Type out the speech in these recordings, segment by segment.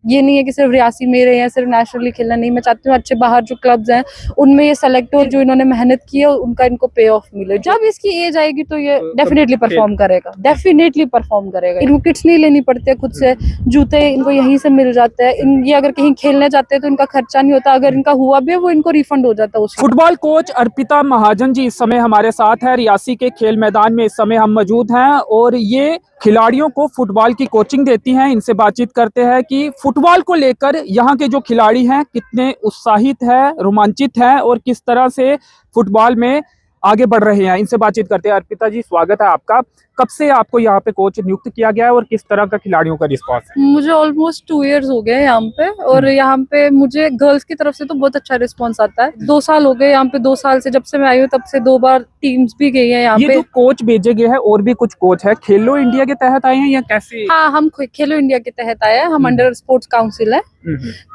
ये नहीं है कि सिर्फ रियासी में रहे हैं, सिर्फ नेशनली खेलना नहीं। मैं चाहती हूँ अच्छे बाहर जो क्लब्स हैं उनमें ये सेलेक्ट हो, जो इन्होंने मेहनत की है उनका इनको पे ऑफ मिले। जब इसकी एज आएगी तो ये डेफिनेटली परफॉर्म करेगा, डेफिनेटली परफॉर्म करेगा। इनको किट्स नहीं लेनी पड़ती है खुद से, जूते इनको यहीं से मिल जाते हैं। ये अगर कहीं खेलने जाते हैं तो इनका खर्चा नहीं होता, अगर इनका हुआ भी है वो इनको रिफंड हो जाता है उसी। फुटबॉल कोच अर्पिता महाजन जी इस समय हमारे साथ है। रियासी के खेल मैदान में इस समय हम मौजूद हैं और ये खिलाड़ियों को फुटबॉल की कोचिंग देती हैं। इनसे बातचीत करते हैं कि फुटबॉल को लेकर यहाँ के जो खिलाड़ी हैं कितने उत्साहित है, रोमांचित हैं और किस तरह से फुटबॉल में आगे बढ़ रहे हैं। इनसे बातचीत करते हैं। अर्पिता जी, स्वागत है आपका। कब से आपको यहाँ पे कोच नियुक्त किया गया है और किस तरह का खिलाड़ियों का रिस्पांस है? मुझे ऑलमोस्ट 2 इयर्स हो गए यहाँ पे, और यहाँ पे मुझे गर्ल्स की तरफ से तो बहुत अच्छा रिस्पांस आता है। 2 साल हो गए यहाँ पे। 2 साल से जब से मैं आई हूँ तब से 2 बार टीम्स भी गई हैं यहाँ पे। ये जो कोच भेजे गए हैं और भी कुछ कोच है, खेलो इंडिया के तहत आए हैं या कैसे? हाँ, हम खेलो इंडिया के तहत आए हैं। हम अंडर स्पोर्ट्स काउंसिल है।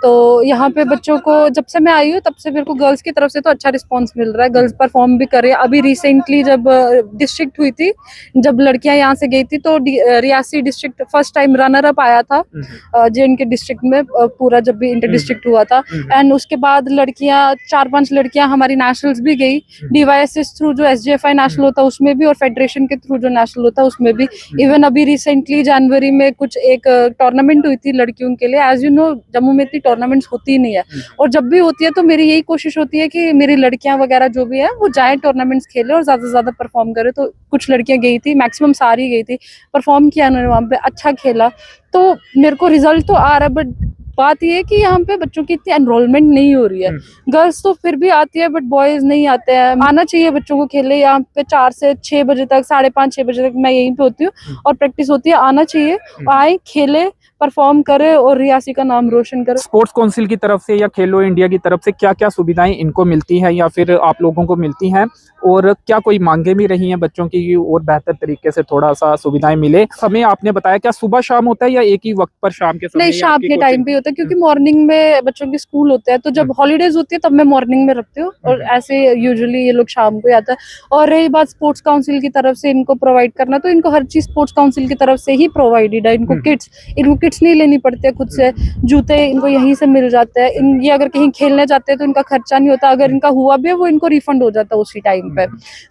तो यहाँ पे बच्चों को जब से मैं आई हूँ तब से मेरे को गर्ल्स की तरफ से तो अच्छा रिस्पांस मिल रहा है। गर्ल्स परफॉर्म भी कर रही है। अभी रिसेंटली जब डिस्ट्रिक्ट हुई थी, जब लड़कियां यहाँ से गई थी तो Reasi district first time runner up आया था जे&के डिस्ट्रिक्ट में, पूरा जब भी इंटर डिस्ट्रिक्ट हुआ था। एंड उसके बाद लड़कियां 4-5 लड़कियां हमारी नेशनल्स भी गई, DYSS थ्रू जो SGFI नेशनल होता है उसमें भी, और फेडरेशन के थ्रू जो नेशनल होता है उसमें भी। इवन अभी रिसेंटली जनवरी में कुछ एक टूर्नामेंट हुई थी लड़कियों के लिए। एज यू नो, जम्मू में इतनी टूर्नामेंट्स होती नहीं है, और जब भी होती है तो मेरी यही कोशिश होती है कि मेरी लड़कियां वगैरह जो भी है वो जाए टूर्नामेंट्स खेले और ज्यादा से ज्यादा परफॉर्म करे। तो कुछ लड़कियां गई थी, मैक्सिमम सारी गई थी, परफॉर्म किया उन्होंने वहां पे, अच्छा खेला। तो मेरे को रिजल्ट तो आ रहा है, बट बात ये है कि यहाँ पे बच्चों की इतनी एनरोलमेंट नहीं हो रही है। गर्ल्स तो फिर भी आती है बट बॉयज नहीं आते हैं। आना चाहिए बच्चों को खेले। यहाँ पे 4 से 6 बजे तक, 5:30-6 बजे तक मैं यहीं पे होती हूँ और प्रैक्टिस होती है। आना चाहिए, आए, खेले, परफॉर्म करे और रियासी का नाम रोशन करे। स्पोर्ट्स काउंसिल की तरफ से या खेलो इंडिया की तरफ से क्या क्या सुविधाएं इनको मिलती हैं या फिर आप लोगों को मिलती हैं, और क्या कोई मांगे भी रही हैं बच्चों की और बेहतर तरीके से थोड़ा सा सुविधाएं मिले? समय आपने बताया क्या सुबह शाम होता है या एक ही वक्त पर शाम के समय? नहीं, शाम के टाइम पे होता है, क्योंकि मॉर्निंग में बच्चों के स्कूल होते हैं। तो जब हॉलीडेज होती है तब मैं मॉर्निंग में रखती हूँ, और ऐसे यूजुअली ये लोग शाम को आता है। और रही बात स्पोर्ट्स काउंसिल की तरफ से इनको प्रोवाइड करना, तो इनको हर चीज स्पोर्ट्स काउंसिल की तरफ से ही प्रोवाइडेड है। इनको किट्स नहीं लेनी पड़ती है खुद से, जूते इनको यहीं से मिल जाते हैं। ये अगर कहीं खेलने जाते हैं तो इनका खर्चा नहीं होता, अगर इनका हुआ भी है वो इनको रिफंड हो जाता है उसी टाइम पे।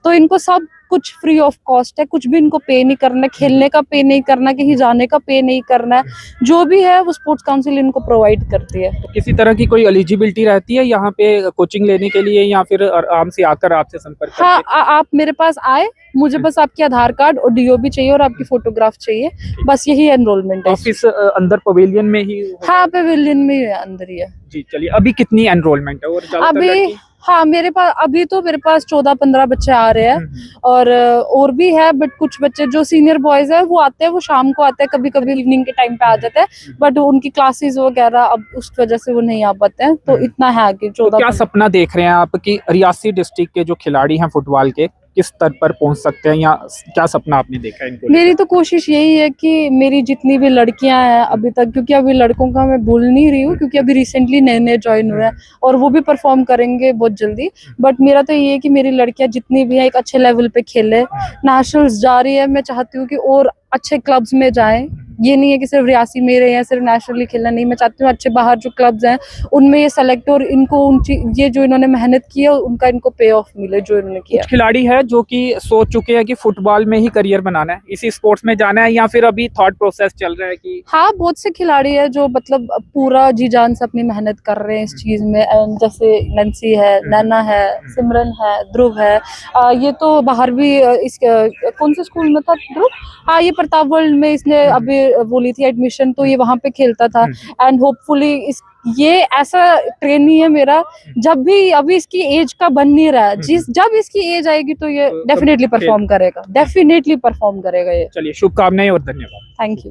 तो इनको सब कुछ फ्री ऑफ कॉस्ट है, कुछ भी इनको पे नहीं करना, खेलने का पे नहीं करना, कहीं जाने का पे नहीं करना है। जो भी है वो स्पोर्ट्स काउंसिल इनको प्रोवाइड करती है। तो किसी तरह की कोई एलिजिबिलिटी रहती है यहाँ पे कोचिंग लेने के लिए या फिर आराम से आकर आपसे संपर्क करके? हाँ, आप मेरे पास आए, मुझे बस आपके आधार कार्ड और DO भी चाहिए और आपकी फोटोग्राफ चाहिए, बस यही एनरोलमेंट है। ऑफिस अंदर पवेलियन में ही? हाँ, पवेलियन में ही है, अंदर ही है जी। चलिए, अभी कितनी एनरोलमेंट है? और अभी हाँ, मेरे पास 14-15 बच्चे आ रहे हैं, और भी है, बट कुछ बच्चे जो सीनियर बॉयज है वो आते हैं, वो शाम को आते हैं, कभी कभी इवनिंग के टाइम पे आ जाते हैं, बट उनकी क्लासेस वगैरह अब उस वजह से वो नहीं आ पाते हैं। तो इतना है कि 14। तो क्या सपना देख रहे हैं आप कि रियासी डिस्ट्रिक्ट के जो खिलाड़ी हैं फुटबॉल के किस स्तर पर पहुंच सकते हैं, या क्या सपना आपने देखा है इनको? मेरी तो कोशिश यही है कि मेरी जितनी भी लड़कियां हैं अभी तक, क्योंकि अभी लड़कों का मैं बोल नहीं रही हूँ क्योंकि अभी रिसेंटली नए ज्वाइन हुए हैं और वो भी परफॉर्म करेंगे बहुत जल्दी, बट मेरा तो ये है कि मेरी लड़कियां जितनी भी है एक अच्छे लेवल पे खेले। नेशनल्स जा रही है, मैं चाहती हूँ कि और अच्छे क्लब्स में जाएं। ये नहीं है कि सिर्फ रियासी में रहे हैं, सिर्फ नेशनली खेलना नहीं। मैं चाहती हूँ अच्छे बाहर जो क्लब्स हैं उनमें ये सेलेक्ट हो और इनको ये जो इन्होंने मेहनत की है उनका इनको पे ऑफ मिले जो इन्होंने किया। खिलाड़ी है जो कि सोच चुके हैं कि फुटबॉल में ही करियर बनाना है, इसी स्पोर्ट्स में जाना है, या फिर अभी थॉट प्रोसेस चल रहा है कि? हाँ, बहुत से खिलाड़ी है जो मतलब पूरा जी जान से अपनी मेहनत कर रहे हैं इस चीज में। जैसे नंसी है, नैना है, सिमरन है, ध्रुव है। ये तो बाहर भी इस कौन से स्कूल में था ध्रुव? हाँ, ये प्रताप वर्ल्ड में इसने अभी बोली थी एडमिशन, तो ये वहां पे खेलता था। एंड होपफुली ये ऐसा ट्रेनी है मेरा, जब भी अभी इसकी एज का बन नहीं रहा है, जब इसकी एज आएगी तो ये डेफिनेटली परफॉर्म करेगा, डेफिनेटली परफॉर्म करेगा ये। चलिए, शुभकामनाएं और धन्यवाद। Thank you.